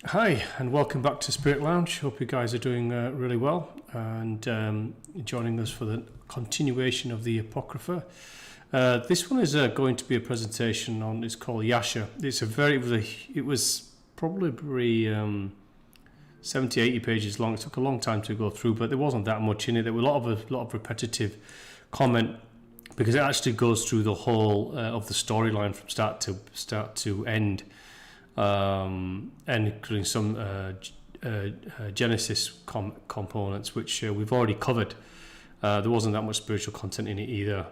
Hi, and welcome back to Spirit Lounge. Hope you guys are doing really well and joining us for the continuation of the Apocrypha. This one is going to be a presentation on. It's called haYashar. It was probably 70, 80 pages long. It took a long time to go through, but there wasn't that much in it. There were a lot of repetitive comment because it actually goes through the whole of the storyline from start to end. And including some Genesis components, which we've already covered. There wasn't that much spiritual content in it either.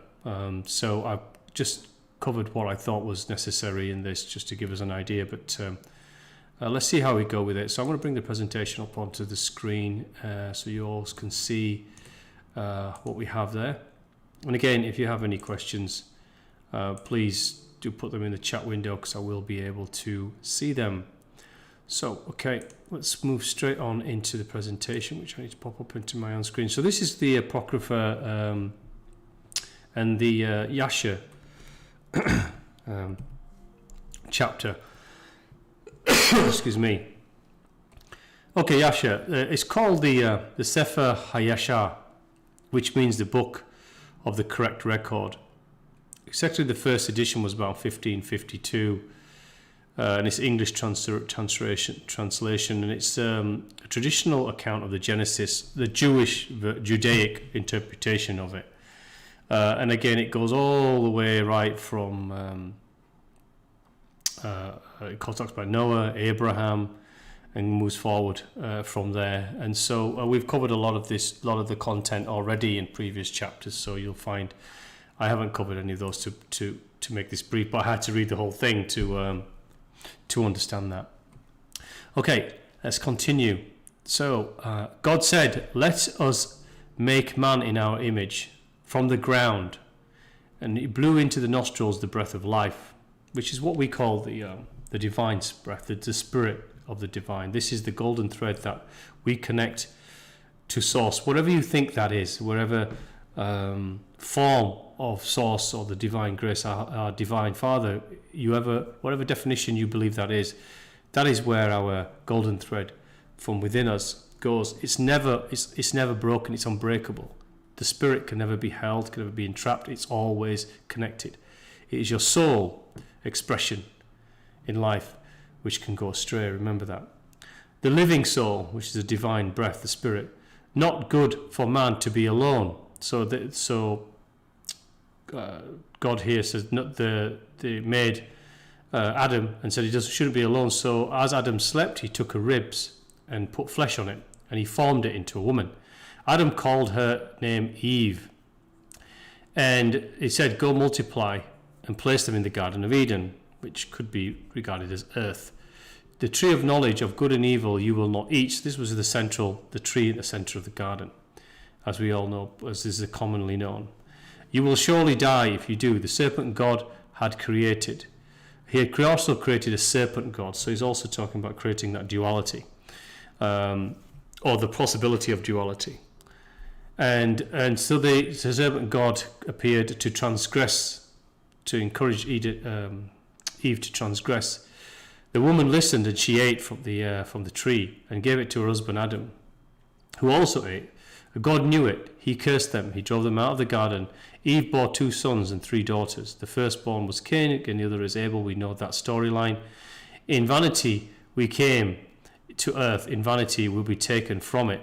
So I've just covered what I thought was necessary in this, just to give us an idea. But let's see how we go with it. So I'm going to bring the presentation up onto the screen so you all can see what we have there. And again, if you have any questions, please do put them in the chat window because I will be able to see them. So, okay, let's move straight on into the presentation, which I need to pop up into my own screen. So this is the Apocrypha and the haYashar chapter. Excuse me. Okay, haYashar. It's called the Sefer haYashar, which means the book of the correct record. Exactly, the first edition was about 1552, and it's English translation, and it's a traditional account of the Genesis, the Judaic interpretation of it. And again, it goes all the way right from it talks about Noah, Abraham, and moves forward from there. And so we've covered a lot of the content already in previous chapters. So you'll find I haven't covered any of those to make this brief, but I had to read the whole thing to understand that. Okay, let's continue. So God said, "Let us make man in our image, from the ground," and He blew into the nostrils the breath of life, which is what we call the divine breath, the spirit of the divine. This is the golden thread that we connect to source, whatever you think that is, wherever form of source or the divine grace, our divine Father, whatever definition you believe that is where our golden thread from within us goes. It's never broken. It's unbreakable. The spirit can never be held, can never be entrapped. It's always connected. It is your soul expression in life which can go astray. Remember that. The living soul, which is the divine breath, the spirit, not good for man to be alone. God here says they made Adam and said he shouldn't be alone. So as Adam slept, he took her ribs and put flesh on it, and he formed it into a woman. Adam called her name Eve, and he said, "Go multiply," and placed them in the Garden of Eden, which could be regarded as earth. The tree of knowledge of good and evil you will not eat. This was the tree in the center of the garden, as we all know, as is commonly known. You will surely die if you do. The serpent God had created. He had also created a serpent God. So he's also talking about creating that duality, or the possibility of duality. And so the serpent God appeared to transgress, to encourage Eve to transgress. The woman listened, and she ate from the tree and gave it to her husband Adam, who also ate. God knew it. He cursed them. He drove them out of the garden. Eve bore 2 sons and 3 daughters. The firstborn was Cain, and the other is Abel. We know that storyline. In vanity we came to earth. In vanity will be taken from it.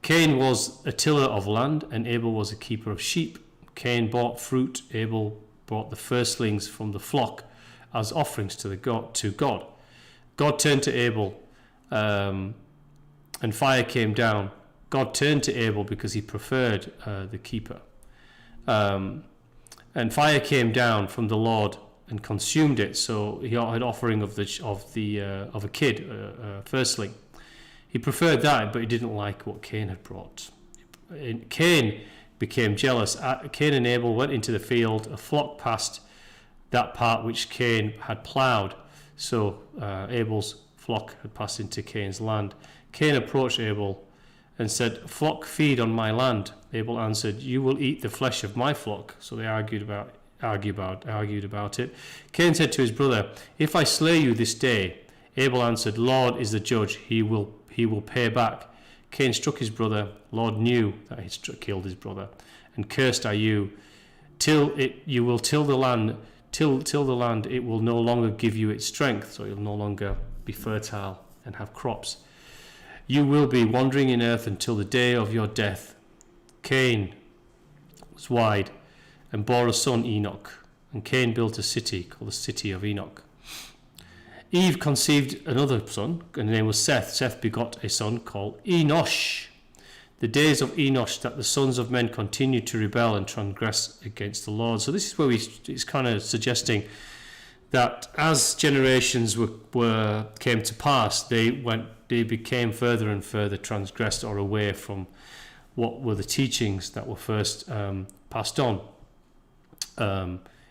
Cain was a tiller of land, and Abel was a keeper of sheep. Cain brought fruit. Abel brought the firstlings from the flock as offerings to God. God turned to Abel, and fire came down. God turned to Abel because he preferred the keeper. And fire came down from the Lord and consumed it. So he had offering of a kid, a firstling. He preferred that, but he didn't like what Cain had brought. And Cain became jealous. Cain and Abel went into the field. A flock passed that part which Cain had ploughed. So Abel's flock had passed into Cain's land. Cain approached Abel and said, "Flock feed on my land." Abel answered, "You will eat the flesh of my flock." So they argued about it. Cain said to his brother, "If I slay you this day, Abel answered, Lord is the judge, he will pay back. Cain struck his brother. Lord knew that he killed his brother, and cursed are you, you will till the land, till the land, it will no longer give you its strength, so you'll no longer be fertile and have crops. You will be wandering in earth until the day of your death. Cain was wide and bore a son, Enoch, and Cain built a city called the city of Enoch. Eve conceived another son, and his name was Seth. Seth begot a son called Enosh. The days of Enosh, that the sons of men continued to rebel and transgress against the Lord. So this is where it's kind of suggesting that as generations came to pass, they became further and further transgressed or away from what were the teachings that were first passed on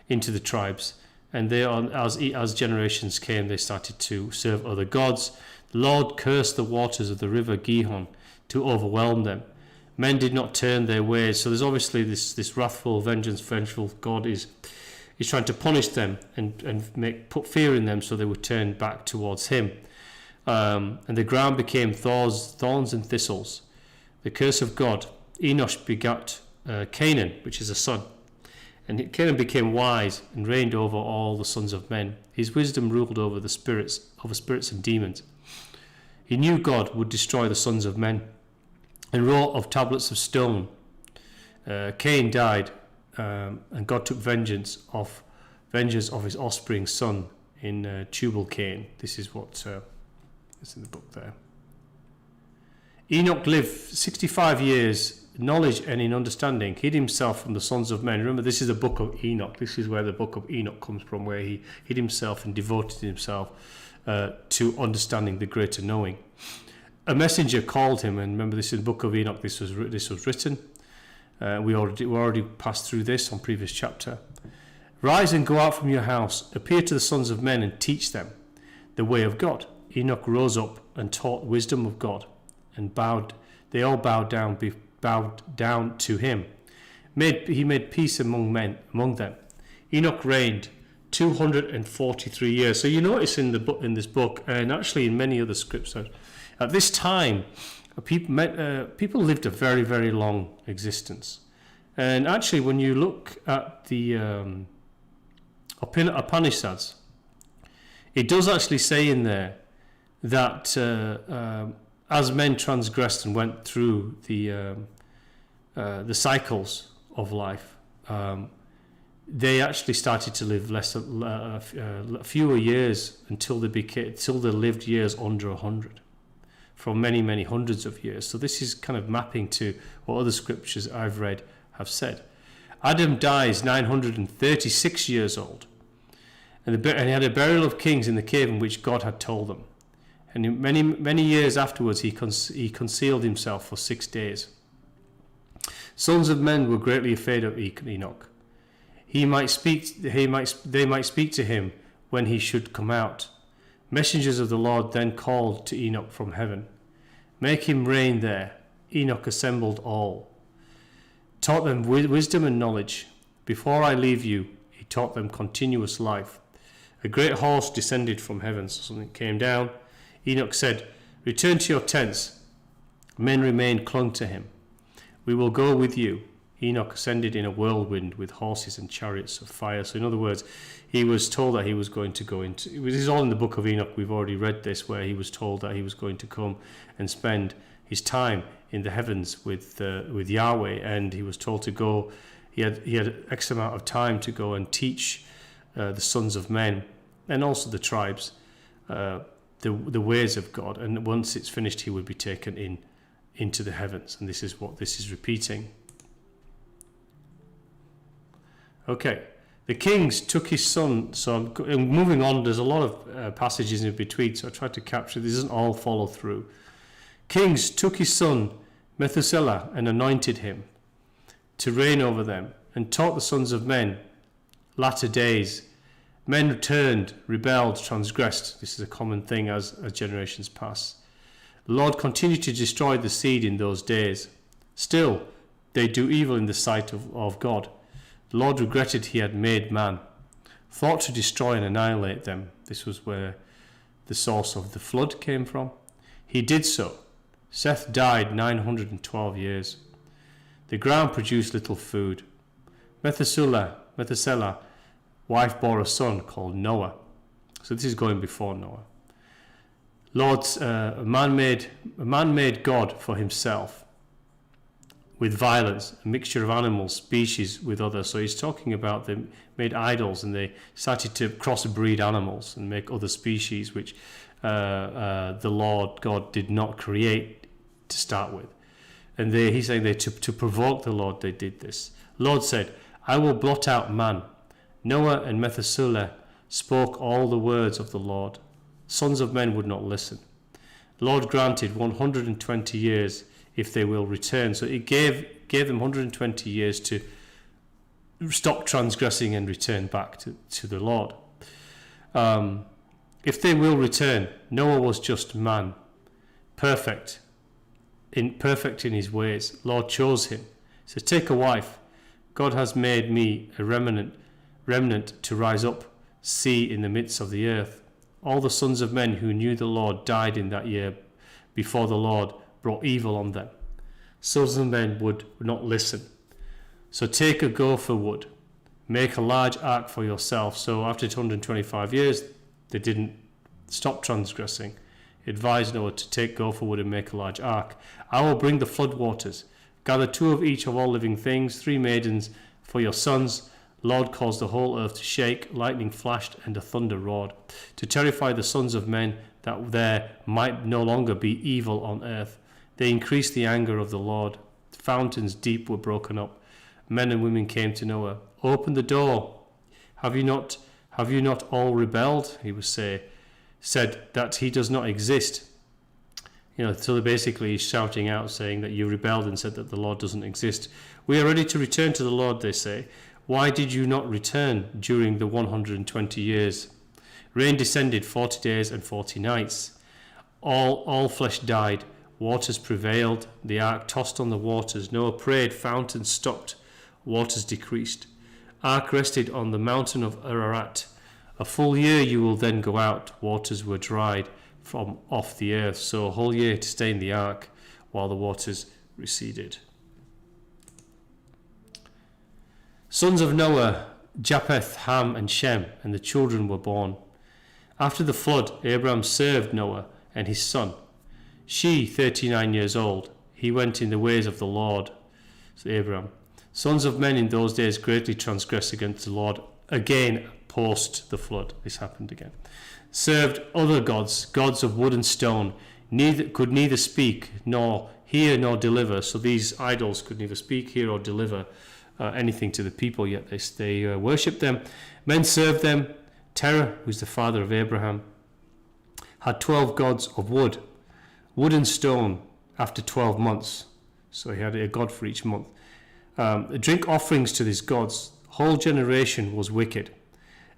into the tribes. And they, as generations came, they started to serve other gods. The Lord cursed the waters of the river Gihon to overwhelm them. Men did not turn their ways. So there's obviously this wrathful, vengeful God is trying to punish them and put fear in them so they would turn back towards him. And the ground became thorns and thistles. The curse of God. Enosh begat Canaan, which is a son. And Canaan became wise and reigned over all the sons of men. His wisdom ruled over spirits and demons. He knew God would destroy the sons of men and wrote of tablets of stone. Cain died, and God took vengeance of his offspring's son in Tubal-Cain. This is what is in the book there. Enoch lived 65 years, knowledge and in understanding, hid himself from the sons of men. Remember, this is the book of Enoch. This is where the book of Enoch comes from, where he hid himself and devoted himself to understanding the greater knowing. A messenger called him, and remember, this is the book of Enoch. This was written. We already passed through this on previous chapter. Rise and go out from your house, appear to the sons of men and teach them the way of God. Enoch rose up and taught wisdom of God, and they all bowed down to him. He made peace among them. Enoch reigned 243 years. So you notice in this book, and actually in many other scriptures, at this time, people lived a very, very long existence. And actually, when you look at the Upanishads, it does actually say in there that as men transgressed and went through the cycles of life, they actually started to live fewer years until they lived years under 100, from many, many hundreds of years. So this is kind of mapping to what other scriptures I've read have said. Adam dies 936 years old, and he had a burial of kings in the cave in which God had told them. And many, many years afterwards, he concealed himself for 6 days. Sons of men were greatly afraid of Enoch. They might speak to him when he should come out. Messengers of the Lord then called to Enoch from heaven. Make him reign there. Enoch assembled all, taught them wisdom and knowledge. Before I leave you, he taught them continuous life. A great horse descended from heaven, so something came down. Enoch said, return to your tents. Men remained clung to him. We will go with you. Enoch ascended in a whirlwind with horses and chariots of fire. So in other words, he was told that he was going to go into... This is all in the book of Enoch. We've already read this, where he was told that he was going to come and spend his time in the heavens with Yahweh, and he was told to go. He had X amount of time to go and teach the sons of men and also the tribes the ways of God. And once it's finished, he would be taken into the heavens. And this is what this is repeating. Okay, the kings took his son. So I'm moving on. There's a lot of passages in between, so I tried to capture. This doesn't all follow through. Kings took his son Methuselah and anointed him to reign over them, and taught the sons of men latter days. Men returned, rebelled, transgressed. This is a common thing as generations pass. The Lord continued to destroy the seed in those days. Still, they do evil in the sight of God. The Lord regretted he had made man, thought to destroy and annihilate them. This was where the source of the flood came from. He did so. Seth died 912 years. The ground produced little food. Methuselah, wife bore a son called Noah. So this is going before Noah. A man made God for himself with violence, a mixture of animals, species with others. So he's talking about they made idols and they started to crossbreed animals and make other species which the Lord God did not create to start with. And he's saying to provoke the Lord they did this. Lord said, I will blot out man. Noah and Methuselah spoke all the words of the Lord. Sons of men would not listen. Lord granted 120 years if they will return. So it gave them 120 years to stop transgressing and return back to the Lord. If they will return, Noah was just man, perfect in his ways. Lord chose him. He said, take a wife. God has made me a remnant to rise up, see in the midst of the earth. All the sons of men who knew the Lord died in that year before the Lord brought evil on them. Sons of men would not listen. So take a gopher wood, make a large ark for yourself. So after 225 years, they didn't stop transgressing. He advised Noah to take gopher wood and make a large ark. I will bring the flood waters. Gather 2 of each of all living things, 3 maidens for your sons. Lord caused the whole earth to shake, lightning flashed, and a thunder roared, to terrify the sons of men, that there might no longer be evil on earth. They increased the anger of the Lord. Fountains deep were broken up. Men and women came to Noah. Open the door. Have you not all rebelled? He would say, said that he does not exist. So basically he's shouting out, saying that you rebelled and said that the Lord doesn't exist. We are ready to return to the Lord, they say. Why did you not return during the 120 years? Rain descended 40 days and 40 nights. All flesh died. Waters prevailed. The ark tossed on the waters. Noah prayed. Fountains stopped. Waters decreased. Ark rested on the mountain of Ararat. A full year you will then go out. Waters were dried from off the earth. So a whole year to stay in the ark while the waters receded. Sons of Noah, Japheth, Ham, and Shem, and the children were born. After the flood, Abraham served Noah and his son. She, 39 years old, he went in the ways of the Lord. So Abraham. Sons of men in those days greatly transgressed against the Lord. Again, post the flood, this happened again. Served other gods, gods of wood and stone, could neither speak, nor hear, nor deliver. So these idols could neither speak, hear, or deliver anything to the people, yet they worshipped them. Men served them. Terah, who's the father of Abraham, had 12 gods of wood and stone after 12 months. So he had a god for each month. Drink offerings to these gods. Whole generation was wicked,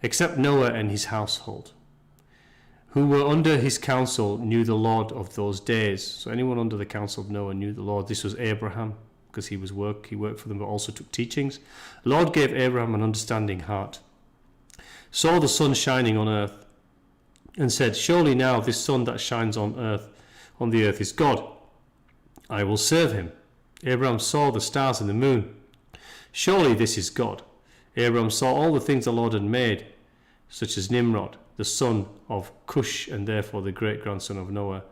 except Noah and his household, who were under his counsel, knew the Lord of those days. So anyone under the counsel of Noah knew the Lord. This was Abraham, because he worked for them, but also took teachings. The Lord gave Abraham an understanding heart, saw the sun shining on earth, and said, surely now this sun that shines on the earth is God. I will serve him. Abraham saw the stars and the moon. Surely this is God. Abraham saw all the things the Lord had made, such as Nimrod, the son of Cush, and therefore the great-grandson of Noah.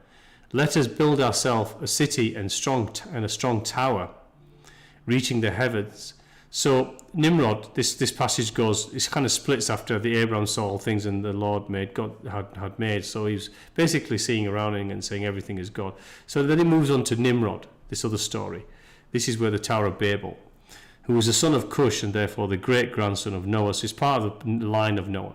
Let us build ourselves a city and a strong tower, reaching the heavens. So Nimrod, this passage goes, it kind of splits after the Abraham saw all things and the Lord made, God had made. So he's basically seeing around him and saying everything is God. So then it moves on to Nimrod, this other story. This is where the Tower of Babel, who was the son of Cush and therefore the great-grandson of Noah. So he's part of the line of Noah.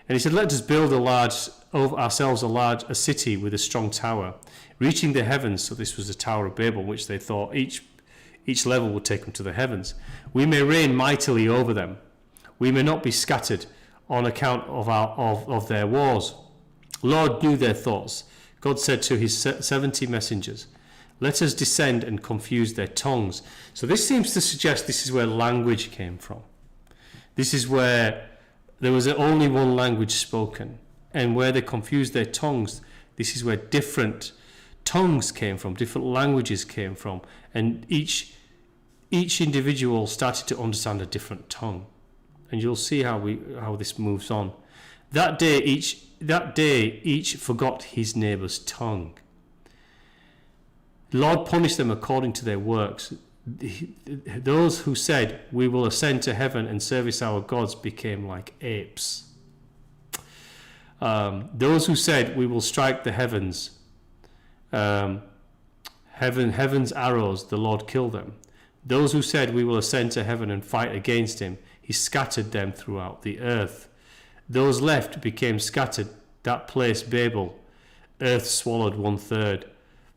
And he said, let us build ourselves a city with a strong tower, reaching the heavens. So this was the Tower of Babel, which they thought each level would take them to the heavens. We may reign mightily over them. We may not be scattered on account of their wars. Lord knew their thoughts. God said to his 70 messengers, let us descend and confuse their tongues. So this seems to suggest this is where language came from. This is where there was only one language spoken. and where they confused their tongues, this is where different tongues came from, different languages came from, and each individual started to understand a different tongue. And you'll see how this moves on. That day each forgot his neighbour's tongue. The Lord punished them according to their works. Those who said, "We will ascend to heaven and service our gods," became like apes. Those who said, "We will strike the heavens," heaven's arrows, the Lord killed them. Those who said, "We will ascend to heaven and fight against him," he scattered them throughout the earth. Those left became scattered. That place, Babel, earth swallowed 1/3,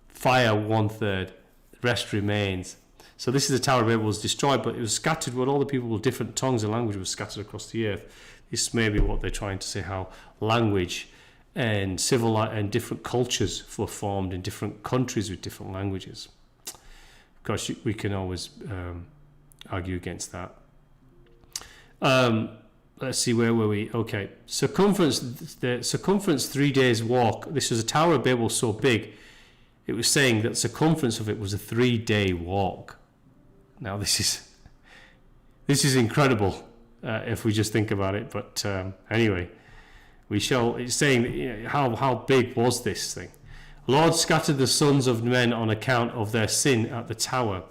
fire 1/3, the rest remains. So this is the Tower of Babel was destroyed, but it was scattered with all the people with different tongues and language was scattered across the earth. This may be what they're trying to say, how language and and different cultures were formed in different countries with different languages. Of course, we can always argue against that. Let's see, where were we? Okay, the circumference 3 days walk. This was a Tower of Babel so big, it was saying that the circumference of it was a 3-day walk. Now this is incredible if we just think about it. But anyway, it's saying how big was this thing? Lord scattered the sons of men on account of their sin at the tower.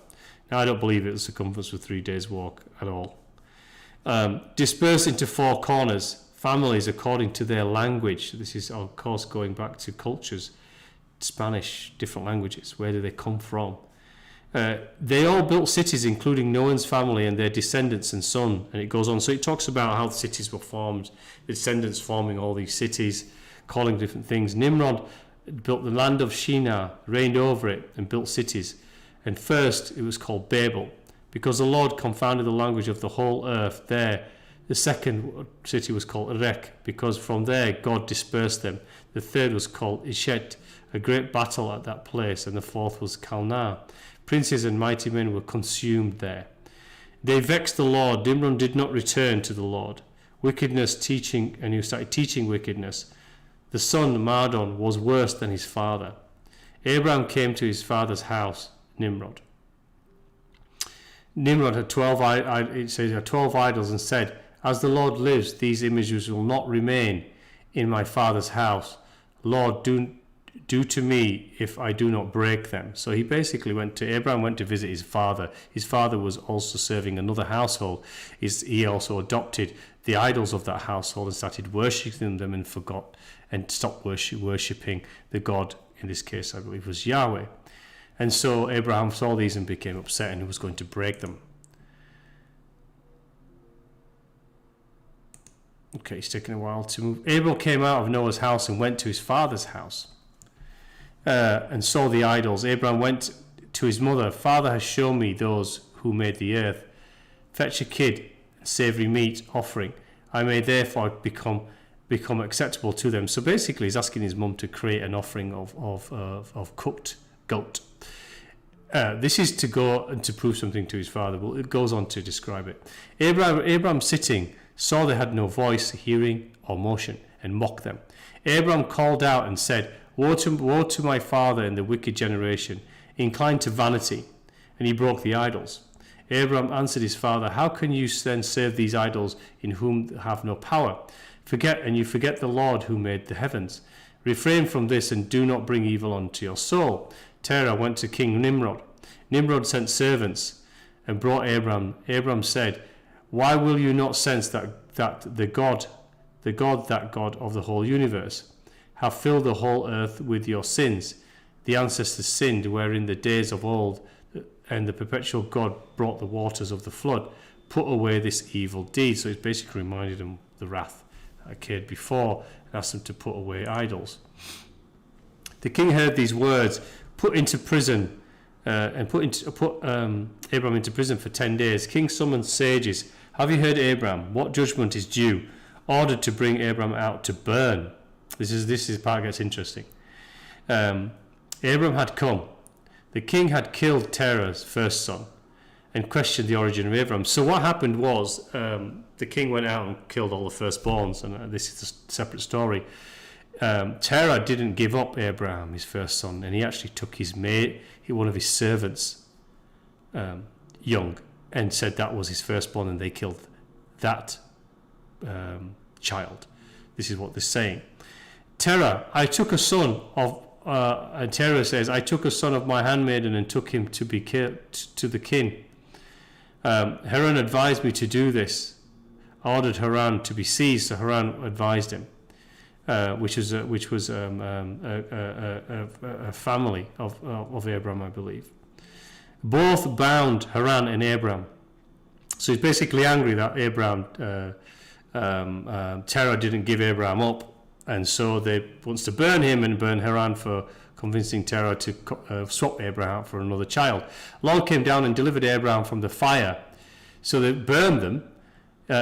Now I don't believe it was circumference of 3 days walk at all. Dispersed into 4 corners, families according to their language. This is of course going back to cultures, Spanish, different languages. Where do they come from? They all built cities, including Noah's family and their descendants and son. And it goes on. So it talks about how the cities were formed, the descendants forming all these cities, calling different things. Nimrod built the land of Shinar, reigned over it, and built cities. And first it was called Babel, because the Lord confounded the language of the whole earth there. The second city was called Erech, because from there God dispersed them. The third was called Ishet, a great battle at that place. And the fourth was Calneh. Princes and mighty men were consumed there. They vexed the Lord. Nimrod did not return to the Lord. Wickedness teaching, and he started teaching wickedness. The son, Mardon, was worse than his father. Abraham came to his father's house, Nimrod. Nimrod had 12 idols and said, "As the Lord lives, these images will not remain in my father's house. Lord, do to me if I do not break them." So he basically Abraham went to visit his father. His father was also serving another household. He also adopted the idols of that household and started worshipping them and forgot and stopped worshipping the God. In this case, I believe was Yahweh. And so Abraham saw these and became upset, and he was going to break them. Okay, it's taking a while to move. Abel came out of Noah's house and went to his father's house and saw the idols. Abraham went to his mother. "Father has shown me those who made the earth. Fetch a kid, savory meat offering. I may therefore become acceptable to them." So basically he's asking his mum to create an offering of cooked goat. This is to go and to prove something to his father. Well, it goes on to describe it. Abraham sitting saw they had no voice, hearing, or motion, and mocked them. Abraham called out and said, Woe to my father and the wicked generation, inclined to vanity. And he broke the idols. Abraham answered his father, "How can you then serve these idols in whom have no power? You forget the Lord who made the heavens. Refrain from this and do not bring evil onto your soul." Terah went to King Nimrod. Nimrod sent servants and brought Abraham. Abraham said, "Why will you not sense that the God of the whole universe, have filled the whole earth with your sins? The ancestors sinned, wherein the days of old, and the perpetual God brought the waters of the flood. Put away this evil deed." So he's basically reminded them of the wrath that occurred before and asked them to put away idols. The king heard these words, put Abraham into prison for 10 days. King summoned sages. "Have you heard Abraham? What judgment is due?" Ordered to bring Abraham out to burn. This is part gets interesting. Abraham had come. The king had killed Terah's first son and questioned the origin of Abraham. So what happened was the king went out and killed all the firstborns, and this is a separate story. Terah didn't give up Abraham, his first son, and he actually took his mate, one of his servants, young, and said that was his firstborn, and they killed that child. This is what they're saying. Terah, I took a son of, and Terah says, I took a son of my handmaiden and took him to be to the king. Haran advised me to do this. I ordered Haran to be seized, so Haran advised him, which was a family of Abraham, I believe. Both bound Haran and Abraham. So he's basically angry that Terah didn't give Abraham up, and so they wants to burn him and burn Haran for convincing Terah to swap Abraham for another child. Lord came down and delivered Abraham from the fire. So they burned them.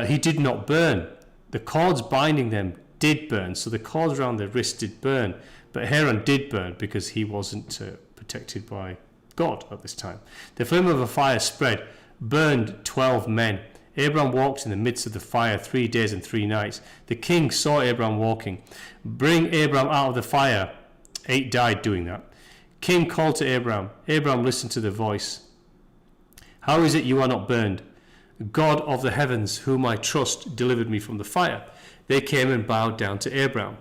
He did not burn. The cords binding them did burn. So the cords around their wrist did burn. But Haran did burn because he wasn't protected by God at this time. The flame of a fire spread, burned 12 men. Abraham walked in the midst of the fire 3 days and 3 nights. The king saw Abraham walking. Bring Abraham out of the fire. 8 died doing that. King called to Abraham. Abraham listened to the voice. How is it you are not burned? God of the heavens, whom I trust, delivered me from the fire. They came and bowed down to Abraham.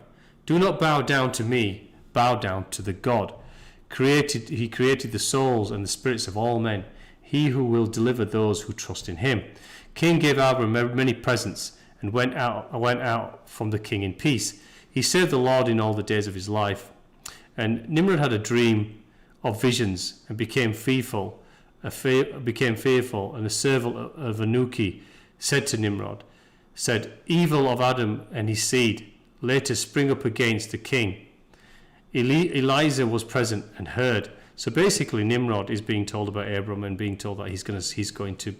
Do not bow down to me, bow down to the God. He created the souls and the spirits of all men, he who will deliver those who trust in him. King gave Abraham many presents and went out from the king in peace. He served the Lord in all the days of his life. And Nimrod had a dream of visions and became fearful, and the servant of Anuki said to Nimrod, said, evil of Adam and his seed later spring up against the king. Elijah was present and heard. So basically Nimrod is being told about Abram and being told that he's going to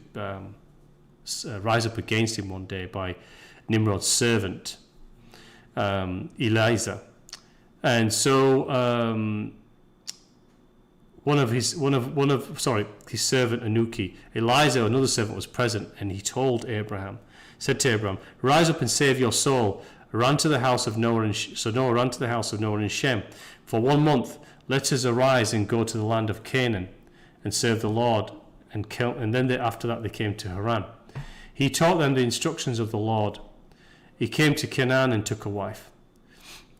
rise up against him one day by Nimrod's servant, Elijah. And so his servant Anuki, Elijah, another servant, was present, and he told Abraham, said to Abraham, rise up and save your soul. Run to the house of Noah, so Noah ran to the house of Noah and Shem. For 1 month, let us arise and go to the land of Canaan and serve the Lord. And then after that they came to Haran. He taught them the instructions of the Lord. He came to Canaan and took a wife.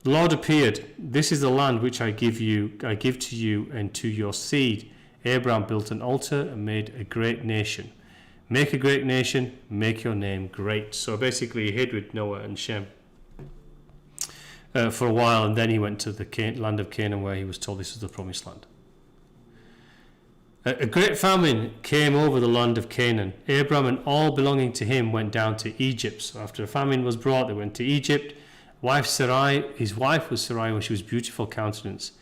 The Lord appeared. This is the land which I give to you and to your seed. Abraham built an altar and made a great nation. Make a great nation, make your name great. So basically he hid with Noah and Shem for a while, and then he went to the land of Canaan, where he was told this was the promised land. A great famine came over the land of Canaan. Abraham and all belonging to him went down to Egypt. So after a famine was brought, they went to Egypt. His wife was Sarai when she was beautiful countenance.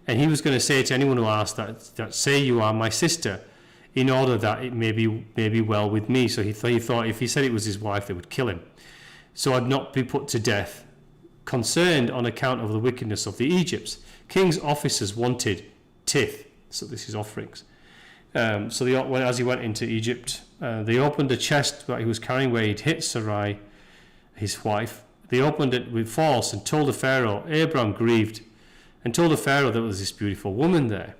And he was going to say to anyone who asked that say you are my sister, in order that it may be well with me. So he thought if he said it was his wife, they would kill him. So I'd not be put to death, concerned on account of the wickedness of the Egypts. King's officers wanted tithe, so this is offerings. So as he went into Egypt, they opened a chest that he was carrying where he'd hit Sarai, his wife. They opened it with force and told the Pharaoh. Abraham grieved and told the Pharaoh there was this beautiful woman there.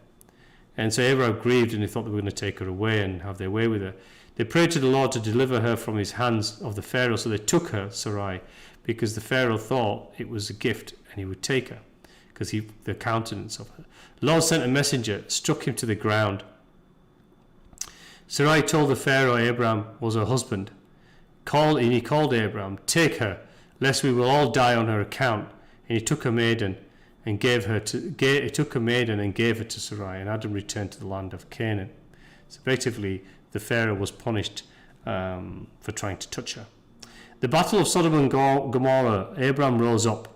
And so Abraham grieved, and he thought they were going to take her away and have their way with her. They prayed to the Lord to deliver her from his hands of the Pharaoh. So they took her, Sarai, because the Pharaoh thought it was a gift and he would take her, because the countenance of her. The Lord sent a messenger, struck him to the ground. Sarai told the Pharaoh Abraham was her husband. He called Abraham, take her, lest we will all die on her account. And he took a maiden and gave her to Sarai, and Adam returned to the land of Canaan. So effectively, the Pharaoh was punished for trying to touch her. The battle of Sodom and Gomorrah, Abraham rose up,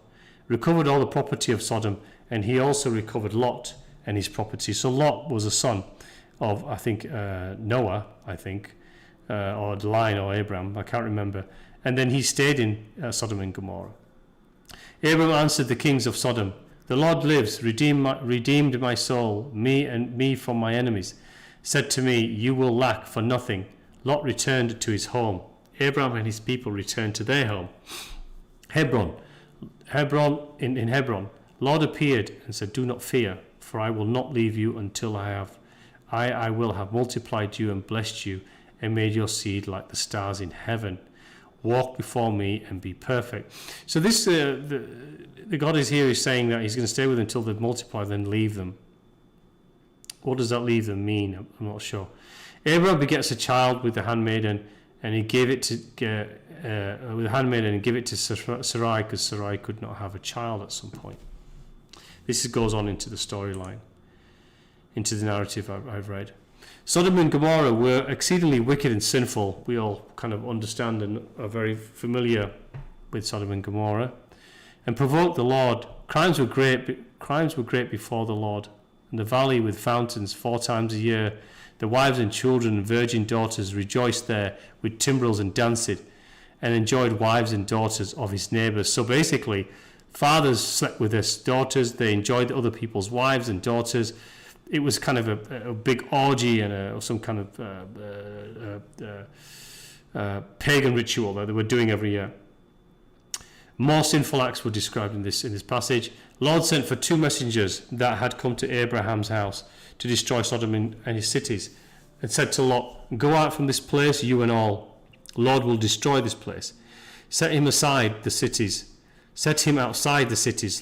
recovered all the property of Sodom, and he also recovered Lot and his property. So Lot was a son of, I think, Noah, or the line, or Abraham, I can't remember. And then he stayed in Sodom and Gomorrah. Abraham answered the kings of Sodom, the Lord lives, redeemed my soul, me from my enemies. Said to me, you will lack for nothing. Lot returned to his home. Abraham and his people returned to their home. Hebron, in Hebron, Lord appeared and said, "Do not fear, for I will not leave you until I will have multiplied you and blessed you and made your seed like the stars in heaven. Walk before me and be perfect." So this the God is here is saying that he's going to stay with them until they've multiplied, then leave them. What does that leave them mean? I'm not sure. Abraham begets a child with the handmaiden, and he gave it to with the handmaiden and give it to Sarai, because Sarai could not have a child at some point. This goes on into the storyline, into the narrative I've read. Sodom and Gomorrah were exceedingly wicked and sinful. We all kind of understand and are very familiar with Sodom and Gomorrah, and provoked the Lord. Crimes were great before the Lord. And the valley with fountains 4 times a year, the wives and children and virgin daughters rejoiced there with timbrels and danced, and enjoyed wives and daughters of his neighbours. So basically, fathers slept with their daughters, they enjoyed other people's wives and daughters. It was kind of a big orgy and some kind of pagan ritual that they were doing every year. More sinful acts were described in this passage. Lord sent for 2 messengers that had come to Abraham's house to destroy Sodom and his cities, and said to Lot, "Go out from this place, you and all. Lord will destroy this place. Set him outside the cities.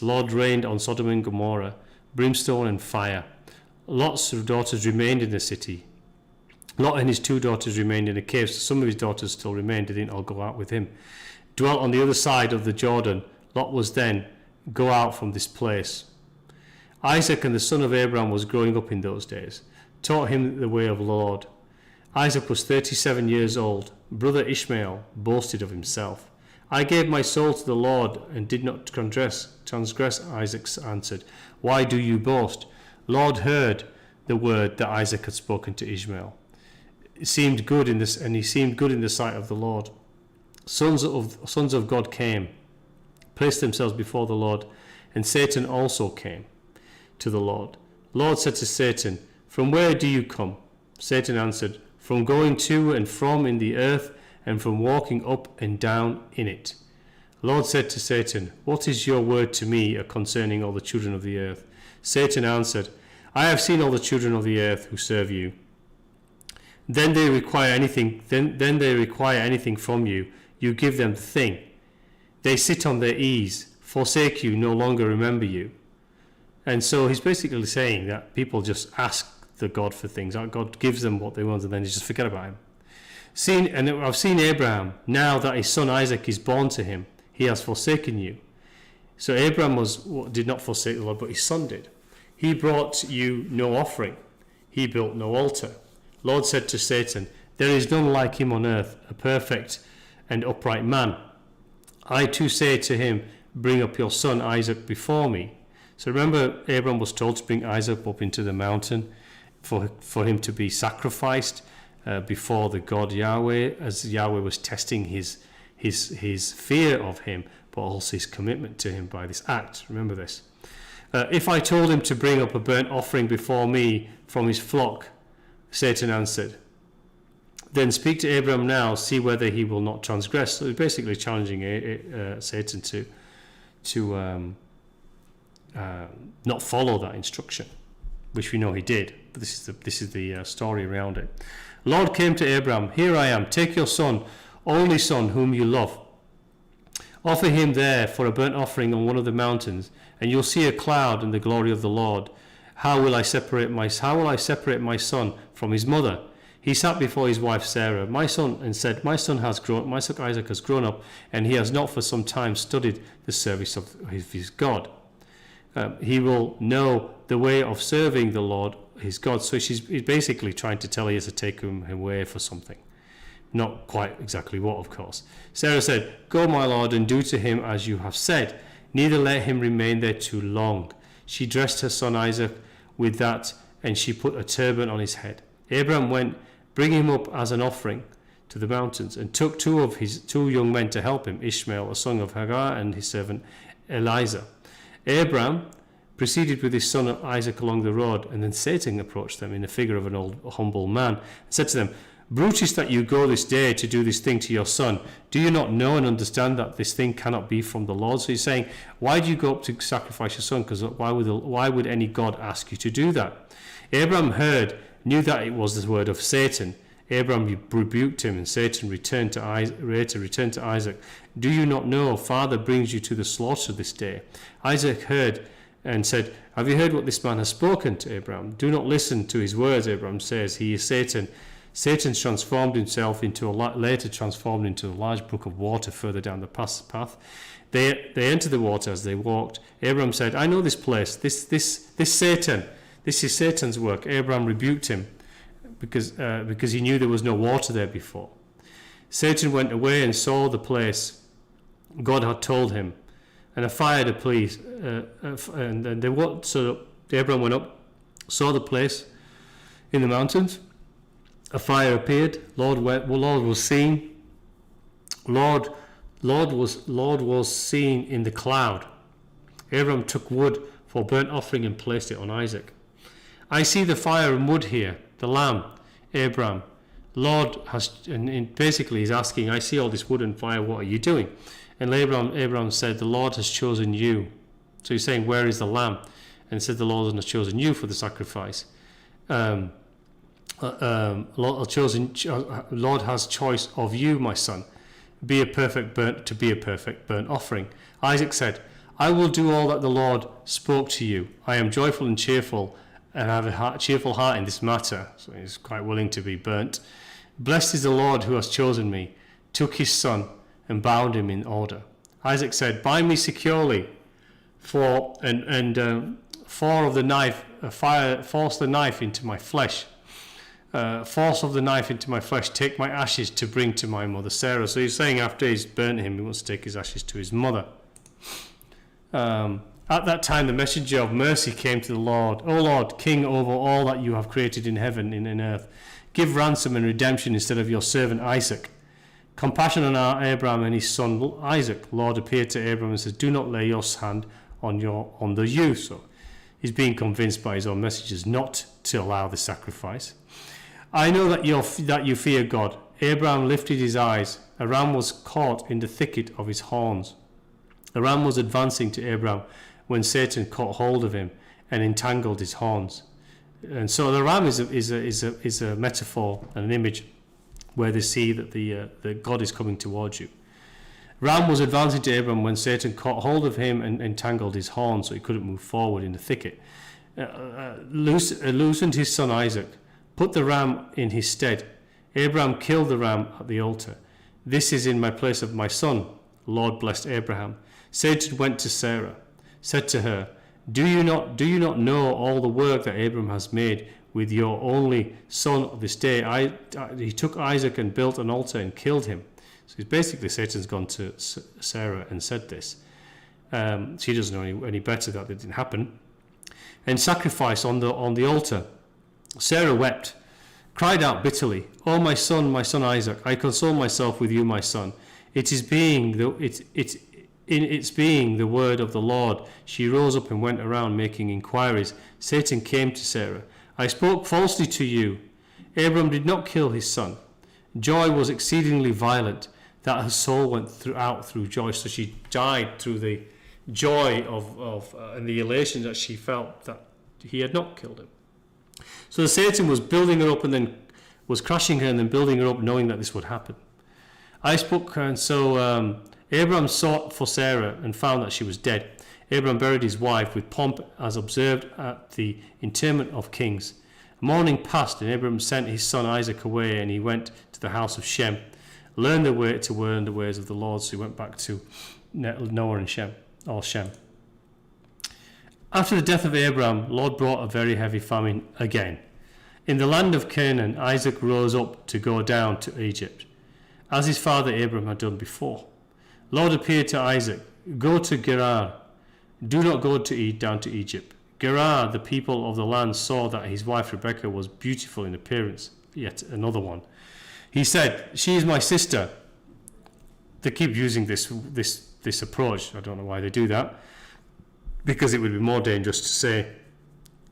Lord rained on Sodom and Gomorrah, brimstone and fire. Lot's daughters remained in the city. Lot and his 2 daughters remained in a cave, so some of his daughters still remained. They didn't all go out with him. Dwelt on the other side of the Jordan. Lot was then, go out from this place." Isaac and the son of Abraham was growing up in those days, taught him the way of the Lord. Isaac was 37 years old. Brother Ishmael boasted of himself. "I gave my soul to the Lord and did not transgress," Isaac answered. "Why do you boast?" Lord heard the word that Isaac had spoken to Ishmael. It seemed good in this, and he seemed good in the sight of the Lord. Sons of God came, placed themselves before the Lord, and Satan also came to the Lord. Lord said to Satan, "From where do you come?" Satan answered, "From going to and from in the earth, and from walking up and down in it." Lord said to Satan, "What is your word to me concerning all the children of the earth?" Satan answered, "I have seen all the children of the earth who serve you. Then they require anything from you. You give them the thing. They sit on their ease, forsake you, no longer remember you." And so he's basically saying that people just ask the God for things. God gives them what they want, and then they just forget about him. I've seen Abraham, now that his son Isaac is born to him, he has forsaken you. So Abraham did not forsake the Lord, but his son did. He brought you no offering. He built no altar. Lord said to Satan, "There is none like him on earth, a perfect and upright man. I too say to him, bring up your son Isaac before me." So remember, Abraham was told to bring Isaac up into the mountain for him to be sacrificed before the God Yahweh, as Yahweh was testing his fear of him, but also his commitment to him by this act. Remember this. "If I told him to bring up a burnt offering before me from his flock," Satan answered, "then speak to Abraham now, see whether he will not transgress." So he's basically challenging Satan to not follow that instruction, which we know he did. But this is the story around it. Lord came to Abraham, "Here I am. Take your son, only son, whom you love. Offer him there for a burnt offering on one of the mountains, and you'll see a cloud and the glory of the Lord. How will I separate my son from his mother?" He sat before his wife Sarah, and said, My son Isaac has grown up, and he has not for some time studied the service of his God. He will know the way of serving the Lord his God. So he's basically trying to tell her he has to take him away for something. Not quite exactly what, of course. Sarah said, "Go, my lord, and do to him as you have said. Neither let him remain there too long." She dressed her son Isaac with that, and she put a turban on his head. Abraham went, bringing him up as an offering to the mountains, and took 2 of his 2 young men to help him, Ishmael, a son of Hagar, and his servant Eliezer. Abraham proceeded with his son Isaac along the road, and then Satan approached them in the figure of an old humble man, and said to them, Brutish that you go this day to do this thing to your son. Do you not know and understand that this thing cannot be from the Lord? So he's saying, why do you go up to sacrifice your son? Because why would any God ask you to do that? Abraham knew that it was the word of Satan. Abraham rebuked him, and Satan returned to Isaac. Do you not know? Father brings you to the slaughter this day. Isaac heard and said, have you heard what this man has spoken to Abraham? Do not listen to his words, Abraham says. He is Satan. Satan transformed himself into later transformed into a large brook of water further down the path. They entered the water as they walked. Abraham said, I know this place. This Satan. This is Satan's work. Abraham rebuked him because he knew there was no water there before. Satan went away and saw the place God had told him, and a fire to please. And they walked. So Abraham went up, saw the place in the mountains. A fire appeared. Lord was seen. Lord was seen in the cloud. Abraham took wood for burnt offering and placed it on Isaac. I see the fire and wood here, the lamb. Abraham, Lord has, and basically he's asking, I see all this wood and fire, what are you doing? And Abraham said, the Lord has chosen you. So he's saying, where is the lamb? And said, the Lord has chosen you for the sacrifice. Lord has choice of you, my son. Be a perfect burnt offering. Isaac said, I will do all that the Lord spoke to you. I am joyful and cheerful, and have a cheerful heart in this matter. So he's quite willing to be burnt. Blessed is the Lord who has chosen me, took his son, and bound him in order. Isaac said, bind me securely, force the knife into my flesh. Force of the knife into my flesh, take my ashes to bring to my mother Sarah. So he's saying after he's burnt him, he wants to take his ashes to his mother. At that time, the messenger of mercy came to the Lord. O Lord, King over all that you have created in heaven and in earth, give ransom and redemption instead of your servant Isaac. Compassion on our Abraham and his son Isaac. Lord appeared to Abraham and says, do not lay your hand on the youth. So he's being convinced by his own messengers not to allow the sacrifice. I know that you fear God. Abraham lifted his eyes. A ram was caught in the thicket of his horns. The ram was advancing to Abraham when Satan caught hold of him and entangled his horns. And so the ram is a metaphor and an image where they see that the God is coming towards you. Ram was advancing to Abraham when Satan caught hold of him and entangled his horns so he couldn't move forward in the thicket. Loosened his son Isaac, put the ram in his stead. Abraham killed the ram at the altar. This is in my place of my son. The Lord blessed Abraham. Satan went to Sarah, said to her, Do you not know all the work that Abraham has made with your only son this day? He took Isaac and built an altar and killed him. So basically Satan's gone to Sarah and said this. She doesn't know any better that it didn't happen. And sacrifice on the altar. Sarah wept, cried out bitterly, "Oh, my son Isaac, I console myself with you, my son. It is in its being the word of the Lord." She rose up and went around making inquiries. Satan came to Sarah. "I spoke falsely to you. Abram did not kill his son." Joy was exceedingly violent, that her soul went out through joy. So she died through the joy of and the elation that she felt that he had not killed him. So Satan was building her up and then was crushing her and then building her up, knowing that this would happen. I spoke, and so Abraham sought for Sarah and found that she was dead. Abraham buried his wife with pomp, as observed at the interment of kings. Morning passed, and Abraham sent his son Isaac away, and he went to the house of Shem, learned the ways of the Lord. So he went back to Noah and Shem. After the death of Abraham, Lord brought a very heavy famine again. In the land of Canaan, Isaac rose up to go down to Egypt, as his father Abraham had done before. Lord appeared to Isaac, "Go to Gerar. Do not go down to Egypt." Gerar, the people of the land, saw that his wife Rebekah was beautiful in appearance. Yet another one. He said, "She is my sister." They keep using this approach. I don't know why they do that, because it would be more dangerous to say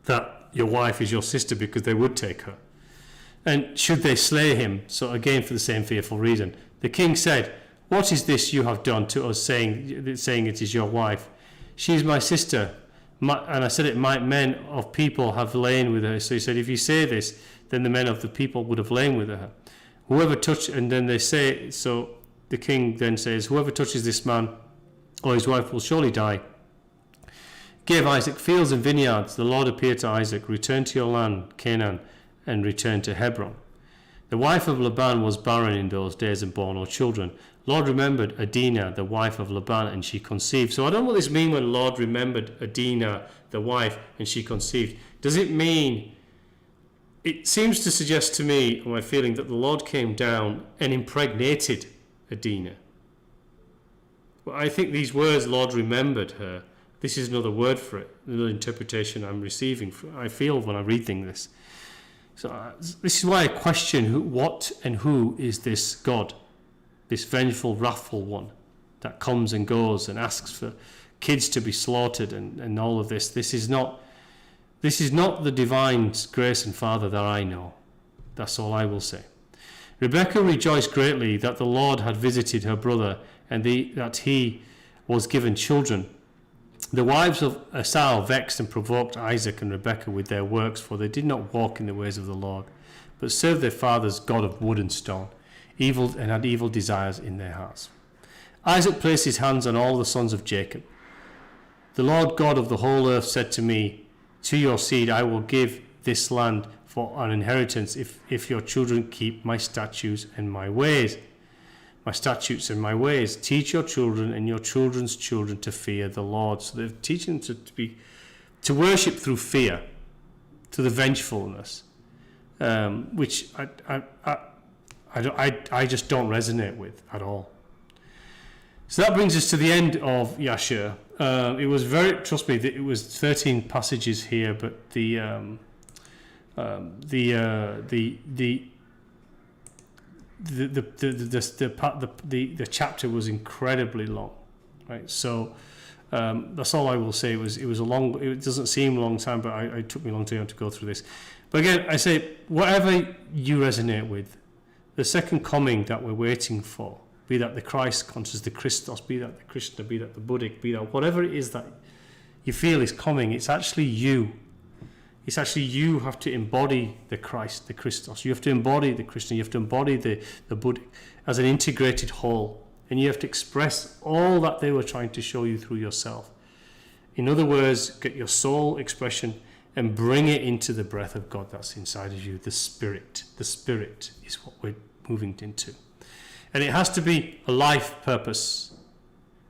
that your wife is your sister, because they would take her. And should they slay him? So again, for the same fearful reason. The king said, "What is this you have done to us, saying it is your wife? She is my sister." And I said it might men of people have lain with her. So he said, if you say this, then the men of the people would have lain with her. Whoever touched, and then they say, so the king then says, whoever touches this man or his wife will surely die. Gave Isaac fields and vineyards. The Lord appeared to Isaac, return to your land, Canaan, and return to Hebron. The wife of Laban was barren in those days and bore no children. Lord remembered Adinah, the wife of Laban, and she conceived. So I don't know what this means when Lord remembered Adinah, the wife, and she conceived. Does it mean, it seems to suggest to me, or my feeling, that the Lord came down and impregnated Adinah. Well, I think these words, Lord remembered her, this is another word for it, another interpretation I'm receiving. I feel when I read this. So this is why I question what and who is this God? This vengeful, wrathful one that comes and goes and asks for kids to be slaughtered and all of this. This is not the divine grace and Father that I know. That's all I will say. Rebekah rejoiced greatly that the Lord had visited her brother and that he was given children. The wives of Esau vexed and provoked Isaac and Rebekah with their works, for they did not walk in the ways of the Lord, but served their father's god of wood and stone, evil and had evil desires in their hearts. Isaac placed his hands on all the sons of Jacob. The Lord God of the whole earth said to me, to your seed I will give this land for an inheritance if your children keep my statutes and my ways. My statutes and my ways. Teach your children and your children's children to fear the Lord. So they're teaching them to worship through fear, to the vengefulness, which I just don't resonate with at all. So that brings us to the end of Yashar. It was trust me, it was 13 passages here, but the chapter was incredibly long, right? So that's all I will say. It was a long. It doesn't seem a long time, but it took me a long time to go through this. But again, I say whatever you resonate with, the second coming that we're waiting for, be that the Christ conscious, the Christos, be that the Krishna, be that the Buddhic, be that whatever it is that you feel is coming, it's actually you. It's actually you have to embody the Christ, the Christos. You have to embody the Krishna. You have to embody the Buddhic as an integrated whole. And you have to express all that they were trying to show you through yourself. In other words, get your soul expression and bring it into the breath of God that's inside of you, the Spirit. The Spirit is what we're moving into. And it has to be a life purpose,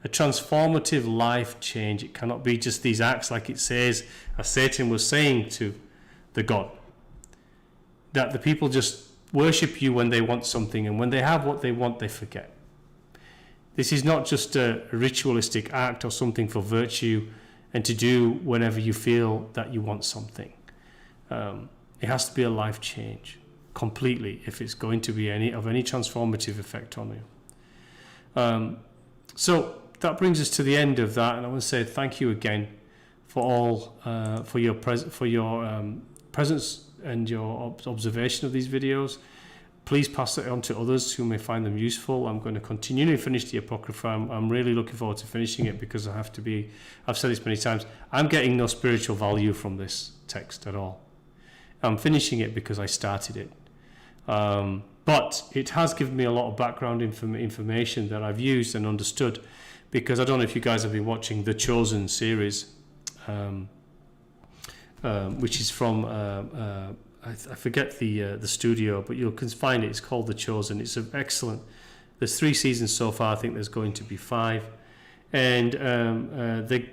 a transformative life change. It cannot be just these acts like it says, as Satan was saying to the God, that the people just worship you when they want something, and when they have what they want, they forget. This is not just a ritualistic act or something for virtue and to do whenever you feel that you want something. It has to be a life change completely if it's going to be any transformative effect on you. So that brings us to the end of that, and I want to say thank you again for all for your presence and your observation of these videos. Please pass it on to others who may find them useful. I'm going to continue to finish the Apocrypha. I'm really looking forward to finishing it because I've said this many times, I'm getting no spiritual value from this text at all. I'm finishing it because I started it. But it has given me a lot of background information that I've used and understood, because I don't know if you guys have been watching the Chosen series, which is from I forget the studio, but you can find it. It's called The Chosen. It's an excellent. There's 3 seasons so far. I think there's going to be 5, and let me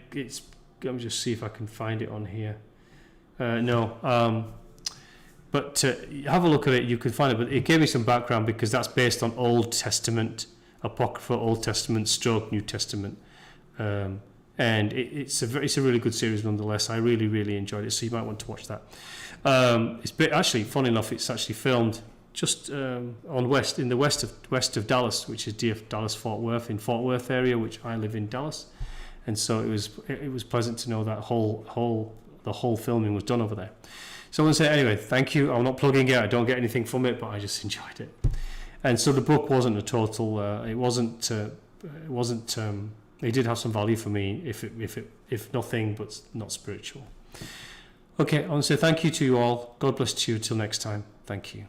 just see if I can find it on here. But have a look at it. You can find it. But it gave me some background because that's based on Old Testament Apocrypha, Old Testament / New Testament, and it's a really good series nonetheless. I really, really enjoyed it. So you might want to watch that. Actually, funny enough, it's actually filmed just in the west of Dallas, which is Dallas Fort Worth, in Fort Worth area, which I live in Dallas, and so it was pleasant to know that the whole filming was done over there. So I want to say, anyway, thank you. I'm not plugging it. I don't get anything from it, but I just enjoyed it. And so the book wasn't a total. It wasn't. It did have some value for me, if nothing, but not spiritual. Okay, I want to say thank you to you all. God bless you. Till next time. Thank you.